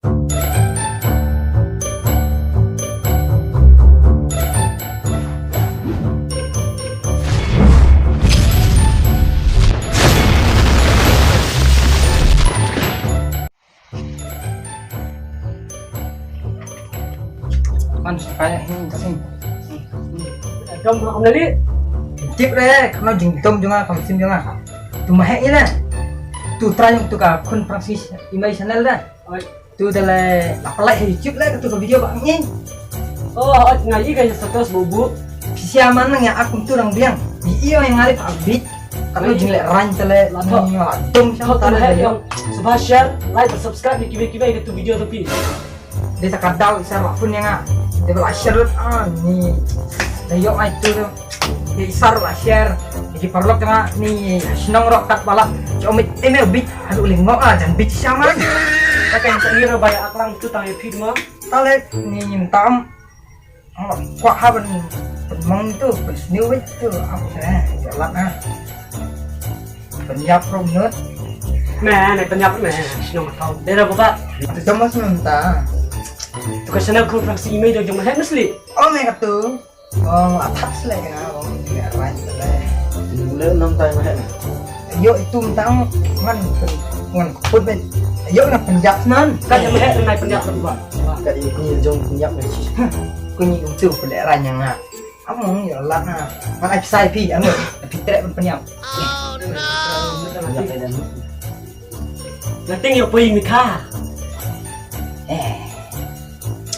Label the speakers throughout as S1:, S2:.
S1: Kan kayak ini kasih.
S2: Dom ông lấy đi.
S1: Chip đấy, nó dừng tôm cho nga, cầm sim cho nga. Tu mahek ni lah. Tu try yang tu ka kun Francis email channel dah. Tu dah like YouTube lah, tu ka video bang ni.
S2: Oh, ngaji kayak status bubuk.
S1: Siapa mana yang aku tu orang biang. Iyo yang ngalih abit. Kalau jingle ran tele dom
S2: Kalau tak ada yang subah share, like, dan subscribe, kibai-kibai ke tu video tu pi.
S1: dia tak kadal isar pun yang dia bela share ni. Dah yok ai tu dia isar lah share. Jadi perlu tengah ni senang rok kat balak. Comit email bit aduh lingok dan bit sama.
S2: Kakak yang sendiri banyak aklang tu tanya pi mah.
S1: Tale ni nyintam. Kuat haban penmong tu pensniu itu apa jalan penyap promenade.
S2: Nah, naik penyap nah, senang tahu. Dia dah buka.
S1: Cuma sementara.
S2: Tu kan sana konferensi email dah jom head mesti.
S1: Oh mereka tu. Oh atas lagi oh dia lain lagi.
S3: Boleh nonton head.
S1: Yo itu mentang ngan put ben. Yo nak penjap nan.
S2: Kan yang head naik penyap kedua.
S3: Kali aku jom penyap ni.
S1: Kunyi itu peleran yang among ya lah na. Kan IP anu fitrek penyap.
S2: Nanti yang pergi Mika.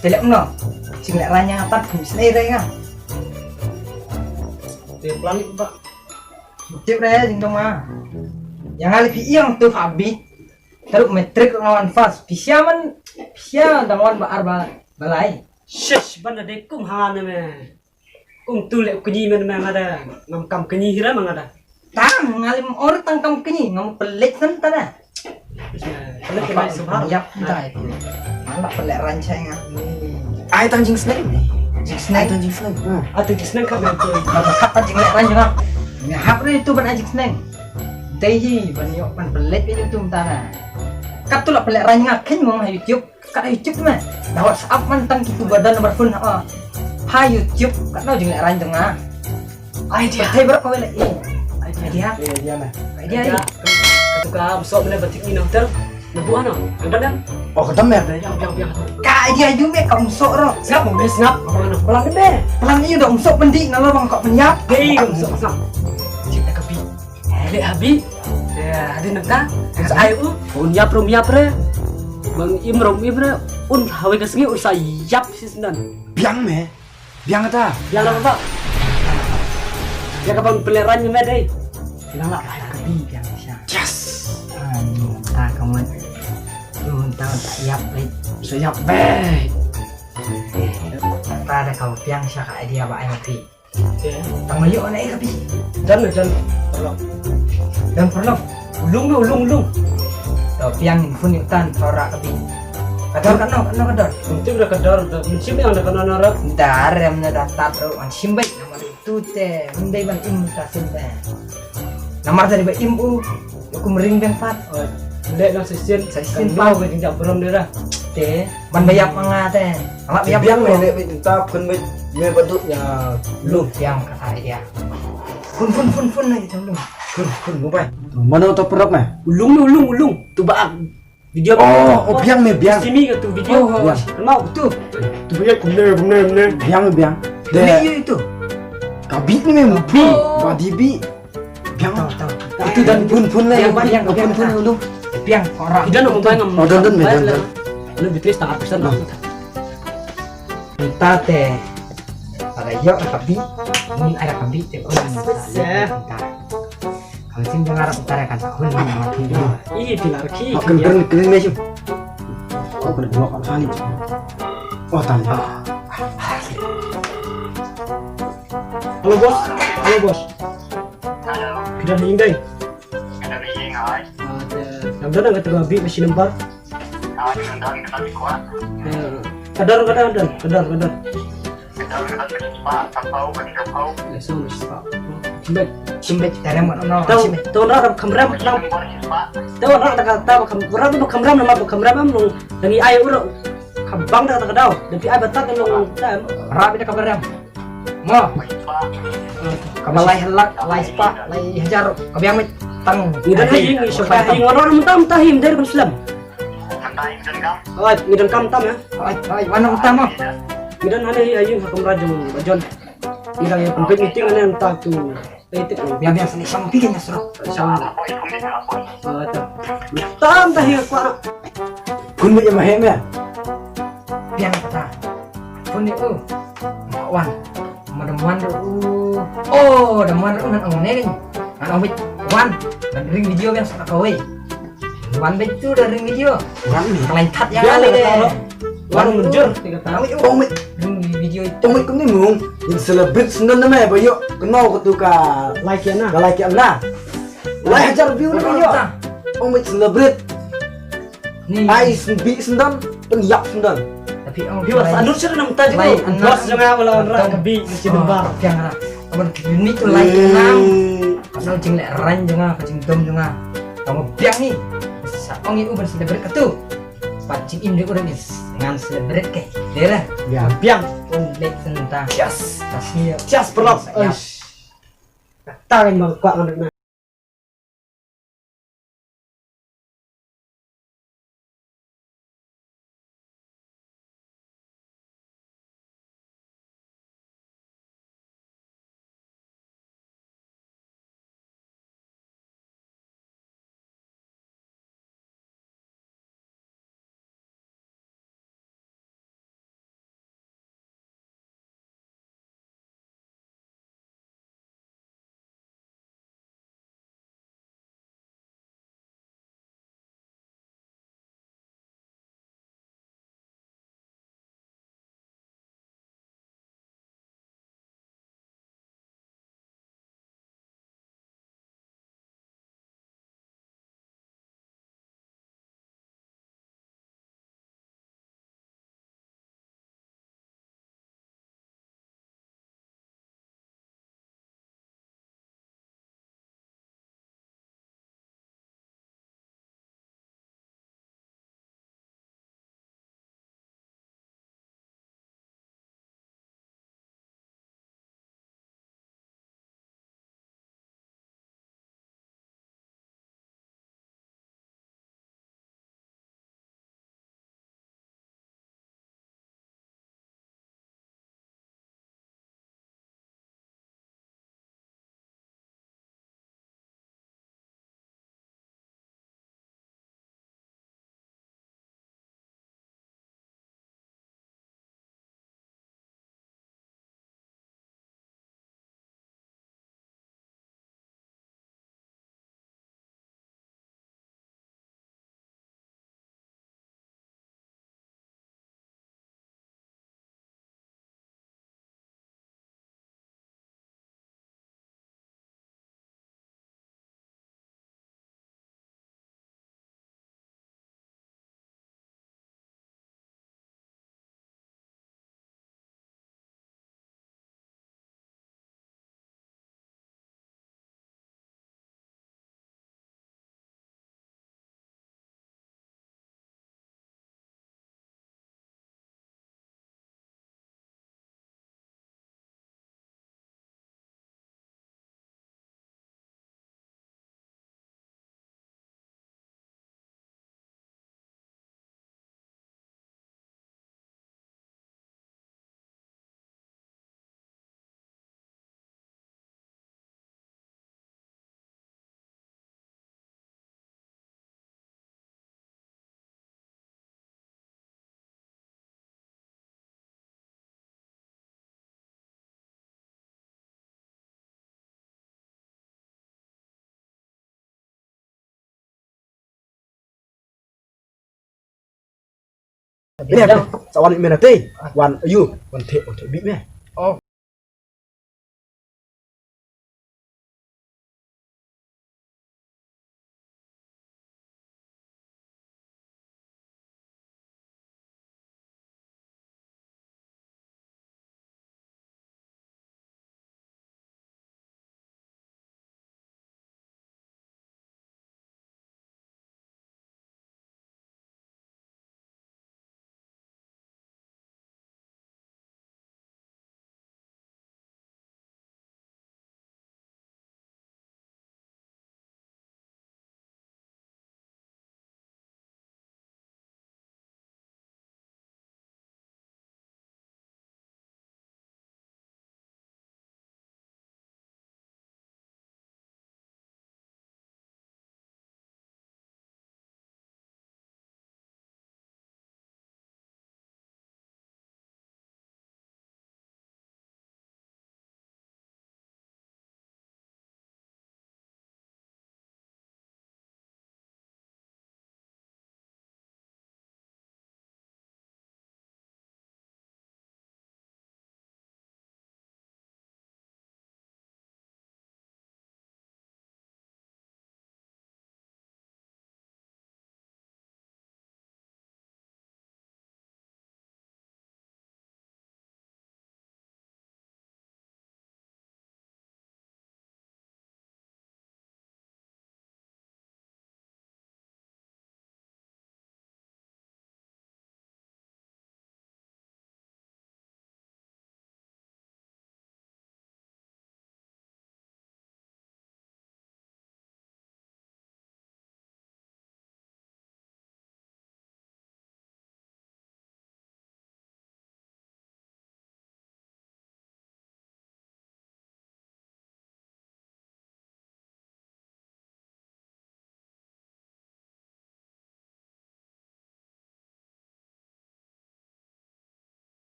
S1: Telek no. Sing lek ranya apa sendiri kan.
S2: Dia pelan ni Pak.
S1: Cip deh sing dong mah. Yang alif yang tu Fabi. Terus metrik lawan fast. Bisa lawan balai.
S2: Shush, benda dek kum hana me. Kum tu lek kunyi men ada. Ngam kam kunyi hira mang ada.
S1: Tang ngalim orang tangkam kini ngam pelik kan tada.
S2: Kalau kita subhan.
S1: Yap dah itu. Malah pelik rancang
S3: Ai tanjing snake ni.
S1: Jing snack.
S3: Tanjing snake.
S2: Atau kisah kan betul.
S1: Hap anjing lek rancang. Hap ni tu ban anjing snack. Dehi ban yok ban pelik itu tada. Kat tu lah pelik rancang kan mau YouTube. Kat YouTube mah. Dah WhatsApp mantang gitu badan nomor phone ha YouTube kat no jing lek rancang Ai dia hai berapa kau lek dia
S3: Dia mah.
S2: Dia ketika besok benar batik ni nonton. Lebu ano? Ada dah.
S3: Oh, ketemu ya.
S2: Yang.
S1: ka dia juga kau umsok ro.
S2: Snap mau snap. Apa ano? Pelan ni be.
S1: Pelan ni udah umsok pendik nalo bang kau penyap.
S2: Hei, snap. Cinta kepi. Lek habi. Ya, ada nanta. Saya unya pre. Bang Imrom un hawe kesengi usah yap sisnan.
S3: Biang me. Biang kata.
S2: Yang apa Pak? Ya kapan pelerannya me deh. Bilang lah
S1: Tapi yang bisa.
S3: Yes.
S1: Tak kamu. Lu tahu tak yap lek.
S2: Siap be.
S1: Tak ada kau piang siapa dia ba ai mati.
S2: Ya.
S1: Tang mayu naik tapi.
S2: Dan.
S1: Dan perlu
S2: Ulung.
S1: tau piang pun yutan torak tapi. Kadar kadar.
S2: Mungkin udah kedar, mencim yang ada kena narak.
S1: Dar yang mendatar terus simbai nomor itu teh. Mendai ban im kasim teh. Nomor dari ba imbu. Aku mering bang pat.
S2: Lek nang sesien pau ke tindak berom dia dah.
S1: Teh. Ban bayap manga teh. Amak bayap
S3: Biang me lek minta kan me bentuknya
S1: lu piang kata dia. Fun lagi belum.
S3: kun ngupai. Mana tu perap mah?
S2: Ulung. Tu baak. Video
S3: Oh, biang me biang.
S2: Simi ke tu video.
S3: Biang.
S2: Mau tu. Tu benar.
S3: Biang me biang.
S1: Dia itu.
S3: Kabit ni me bi. Badibi. Biang.
S1: Tahu.
S3: Itu dan pun lah
S1: Biang, biang, biang.
S3: pun ulung.
S1: Piang orang.
S2: Tidak nak membayang.
S3: Oh, dan me dan.
S2: Lu bitris tak persen lah.
S1: Kita teh. Ada yok kabi. Ini ada kabi teh. Kalau sing dengar utara kan tahun mati.
S2: Iya dilarki.
S3: Keren me sih. Oh, kena dua kali. Oh, tambah.
S2: Halo bos. Kita hinggai. Yang dah nak tengah bik mesin empat. Kadar. Lesson pak. Baik.
S1: Sumbet dari mana?
S2: Tahu orang kamera orang tahu orang tahu kamera itu kamera nama kamera memang dari ayo orang kambang dah tak tahu dari ayo batak memang
S1: Rapi dah kabar ram. Mo. Kabar lai halak, lai spa, lai hajar. Kabiang mit tang.
S2: ngidan haji supaya haji orang mentam tahim dari Islam. Oh, ngidan kam tam ya.
S1: Ai, mana utama?
S2: Ngidan haji kamera John. Ngidan yang penting meeting ane entah tu. Itu
S1: Biang sini samping ya suruh.
S2: sama. Tam tahim aku.
S3: Kun mo yung mahem ya.
S1: Biang ta. Pun ni wan. Mademuan oh, demuan nan ang neng. Ano bit wan. Dan ring video yang suka kawai. Wan bit tu dari video.
S3: Kurang nih.
S1: Lain tat yang
S2: Biang
S1: ale
S2: ada
S1: deh.
S2: taruh. Warung menjur 3 tahun.
S3: Tomit.
S1: Ring video itu.
S3: Tomit ko ni mong. Yung celebrate sundan na may bayo. Kuno ko to ka.
S2: Like ya na.
S3: Ka like na. Like hajar view na bayo. Tomit celebrate.
S1: Ni.
S3: Ay bi sundan. Penyak sundan.
S1: Tapi oh,
S2: Biwas anu sir nam taji
S1: Lain
S2: ko.
S1: anak.
S2: Bos jangan wala orang kabi mesti dembar.
S1: Yang ada. Abang ini tuh lain enam. Kalau jeng lek ran jenga, kacing dom jenga. Kamu biang nih. Sapong itu berselebret ketu. Pacing ini udah nih dengan selebret ke. Daerah.
S3: Ya.
S2: Biang.
S1: Lek tentang.
S3: Yes.
S1: Tasnya.
S2: Jas perlop.
S1: Ya.
S2: Tangan mau kuat ngan
S3: Ini apa? Sawan imenate. Wan ayu. Wan te bi me.
S1: Oh,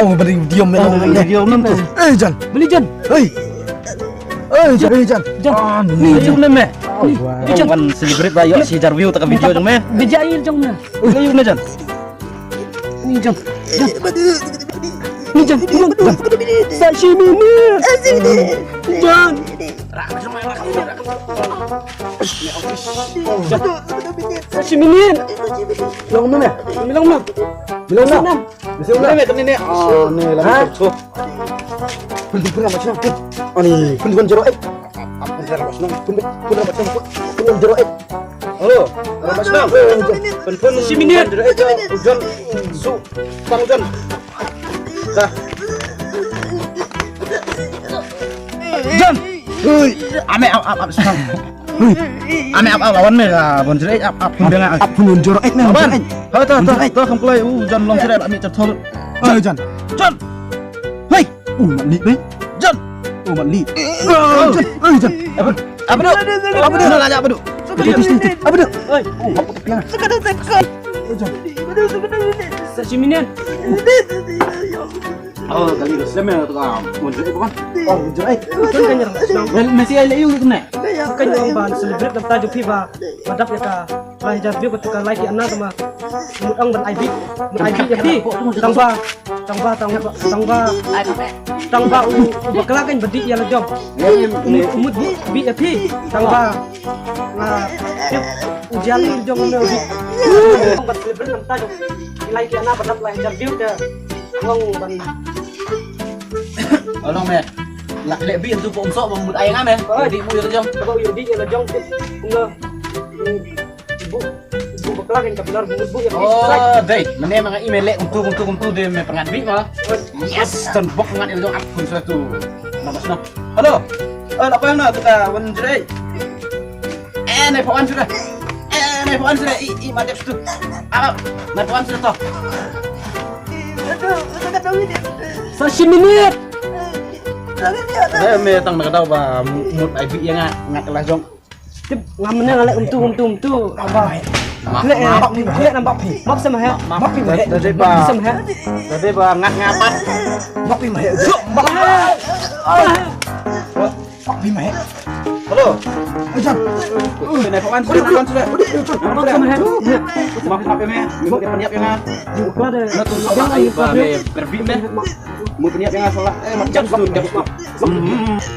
S3: Oh, beri diam ya. Diam nanti. Jan.
S2: Beli Jan.
S3: Hei. Jan.
S2: Jan. Ni Jan me.
S3: Ni Jan kan celebrate ba yo si Jarview tak video jang me.
S2: Bijail Jan na.
S3: Ngayon na Jan.
S2: Ni Jan. Ni Jan. Sashimi ni. Jan. Sashimi ni.
S3: Long na me.
S2: Bilang na.
S3: Bisa ulah me ni. Oh, ni lah tu. Pun macam apa? Ani, pun jero apa jero macam? Pun macam pun jero Halo, macam? Pun
S2: Sashimi ni.
S3: jero Jan. Su, tang Jan. Dah. Jan. Hei, ame ap sekarang. Ame ap lawan me lah, bon jero ap pun dengan ap pun jero na. Ban. Ha kamu play Jan long jero ap ni terthol. Jan. Hei, mandi be. Jan. Mandi. Jan. Apa tu? Nanya apa tu? Apa tu? Apa tu?
S2: Sekadar tekan. Sashimi ni.
S3: Oh, kali tu semua tu kan. Munjur bukan? Oh, munjur.
S2: Kan kanyang.
S3: Masih ada yung kena.
S2: Kan yang ban celebrate dapat tajuk piba. Madap ya ka. Lai Jarview ketika like anak sama. Mudang ban IB. IB ya pi. Tangba bakla kan bedi ya la job. Umut bi ya pi. Tangba. Nah, ujian jom na bi. Ban celebrate dapat tajuk. Like anak badap Lai Jarview dah. Wong ban
S3: Tolong me. Lak lebih tu pun sok memut ayang ame. Di mu ya jom.
S2: Kalau yudi ya la jom bunga. Ibu bakla kan kapilar bu ya.
S3: Oh, dai. Mana mga email untuk dia me pengat bi mah. Yes, dan bok pengat itu akun satu. Nama sana. Halo. Apa yang nak kita wan jere? Naik pawan sudah. Naik pawan sudah. I madep tu. Naik pawan sudah toh.
S2: Sashimi ni.
S3: Me tang nak tahu ba mut IB yang ngat lah jong.
S2: Tip ngamne ngalek umtu apa? Lek nampak map sama ha. Map pi mah.
S3: Dari ba.
S2: Sama ha.
S3: Dari ba ngat ngapat.
S2: Map pi mah.
S3: Map pi mah. Halo. Jan. Naik pawan sudah.
S2: Map sama ha.
S3: Map me. Mau dia peniap yang
S2: Bukan ada.
S3: na tu sok ai ba me perbi me. Mau peniap yang salah. Macam tu dia map.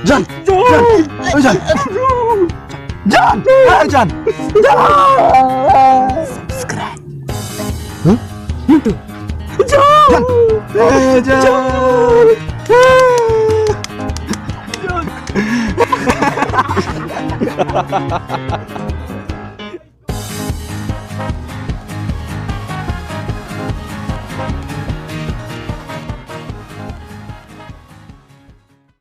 S3: Jan. Jan. Subscribe.
S2: Itu.
S3: Jan.